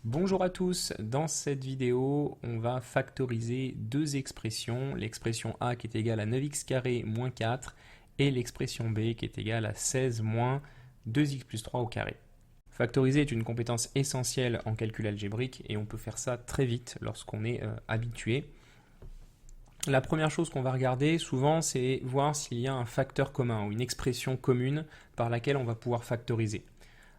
Bonjour à tous, dans cette vidéo on va factoriser deux expressions, l'expression a qui est égale à 9x carré moins 4 et l'expression b qui est égale à 16 moins 2x plus 3 au carré. Factoriser est une compétence essentielle en calcul algébrique et on peut faire ça très vite lorsqu'on est habitué. La première chose qu'on va regarder souvent c'est voir s'il y a un facteur commun ou une expression commune par laquelle on va pouvoir factoriser.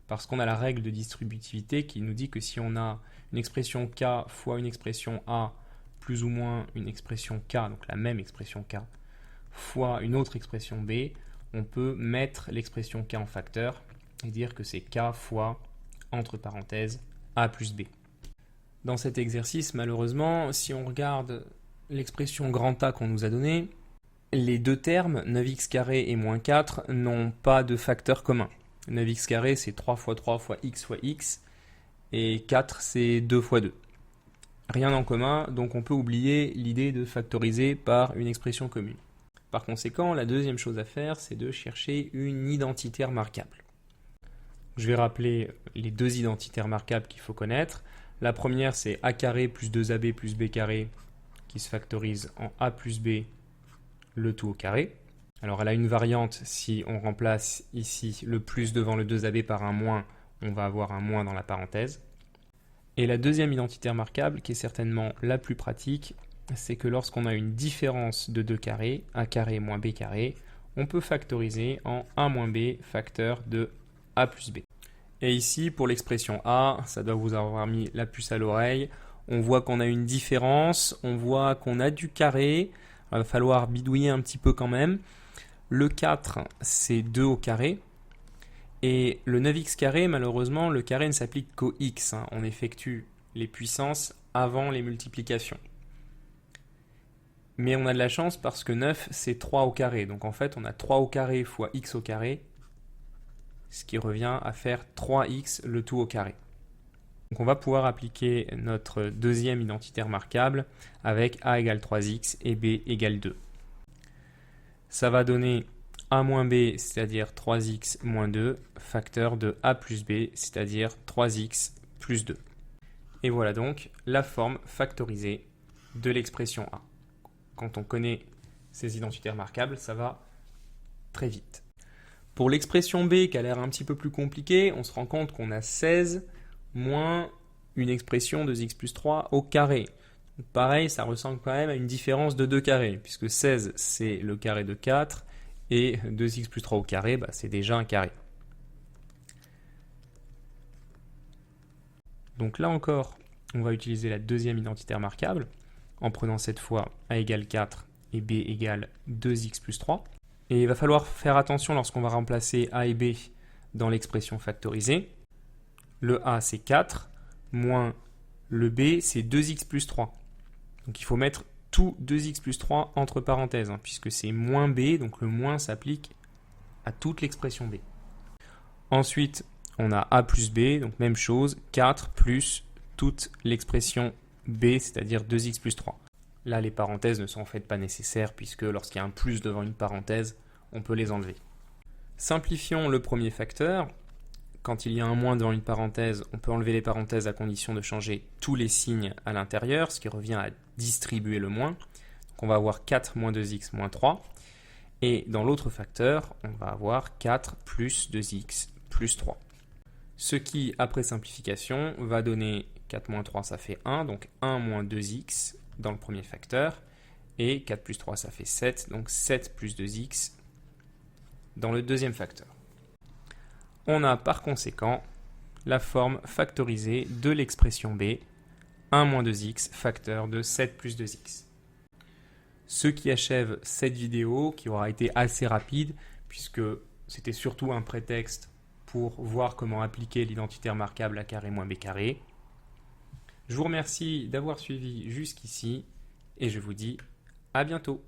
Parce qu'on a la règle de distributivité qui nous dit que si on a une expression k fois une expression a plus ou moins une expression k, donc la même expression k, fois une autre expression b, on peut mettre l'expression k en facteur et dire que c'est k fois, entre parenthèses, a plus b. Dans cet exercice, malheureusement, si on regarde l'expression grand A qu'on nous a donnée, les deux termes, 9x carré et moins 4, n'ont pas de facteur commun. 9x carré c'est 3 fois 3 fois x, et 4 c'est 2 fois 2. Rien en commun, donc on peut oublier l'idée de factoriser par une expression commune. Par conséquent, la deuxième chose à faire, c'est de chercher une identité remarquable. Je vais rappeler les deux identités remarquables qu'il faut connaître. La première, c'est a carré plus 2ab plus b carré, qui se factorise en a plus b, le tout au carré. Alors elle a une variante, si on remplace ici le plus devant le 2ab par un moins, on va avoir un moins dans la parenthèse. Et la deuxième identité remarquable, qui est certainement la plus pratique, c'est que lorsqu'on a une différence de deux carrés, a carré moins b carré, on peut factoriser en a moins b facteur de a plus b. Et ici, pour l'expression a, ça doit vous avoir mis la puce à l'oreille, on voit qu'on a une différence, on voit qu'on a du carré, il va falloir bidouiller un petit peu quand même. Le 4, c'est 2 au carré. Et le 9x carré, malheureusement, le carré ne s'applique qu'au x. On effectue les puissances avant les multiplications. Mais on a de la chance parce que 9, c'est 3 au carré. Donc en fait, on a 3 au carré fois x au carré, ce qui revient à faire 3x le tout au carré. Donc on va pouvoir appliquer notre deuxième identité remarquable avec a égale 3x et b égale 2. Ça va donner a moins b, c'est-à-dire 3x moins 2, facteur de a plus b, c'est-à-dire 3x plus 2. Et voilà donc la forme factorisée de l'expression a. Quand on connaît ces identités remarquables, ça va très vite. Pour l'expression b, qui a l'air un petit peu plus compliquée, on se rend compte qu'on a 16 moins une expression de x plus 3 au carré. Pareil, ça ressemble quand même à une différence de 2 carrés, puisque 16 c'est le carré de 4, et 2x plus 3 au carré, c'est déjà un carré. Donc là encore, on va utiliser la deuxième identité remarquable, en prenant cette fois a égale 4 et b égale 2x plus 3. Et il va falloir faire attention lorsqu'on va remplacer a et b dans l'expression factorisée. Le a c'est 4, moins le b c'est 2x plus 3. Donc il faut mettre tout 2x plus 3 entre parenthèses, puisque c'est moins b, donc le moins s'applique à toute l'expression b. Ensuite, on a a plus b, donc même chose, 4 plus toute l'expression b, c'est-à-dire 2x plus 3. Là, les parenthèses ne sont en fait pas nécessaires, puisque lorsqu'il y a un plus devant une parenthèse, on peut les enlever. Simplifions le premier facteur. Quand il y a un moins devant une parenthèse, on peut enlever les parenthèses à condition de changer tous les signes à l'intérieur, ce qui revient à distribuer le moins. Donc on va avoir 4 moins 2x moins 3. Et dans l'autre facteur, on va avoir 4 plus 2x plus 3. Ce qui, après simplification, va donner 4 moins 3, ça fait 1, donc 1 moins 2x dans le premier facteur. Et 4 plus 3, ça fait 7, donc 7 plus 2x dans le deuxième facteur. On a par conséquent la forme factorisée de l'expression b, 1 moins 2x facteur de 7 plus 2x. Ce qui achève cette vidéo qui aura été assez rapide puisque c'était surtout un prétexte pour voir comment appliquer l'identité remarquable a carré moins b carré. Je vous remercie d'avoir suivi jusqu'ici et je vous dis à bientôt.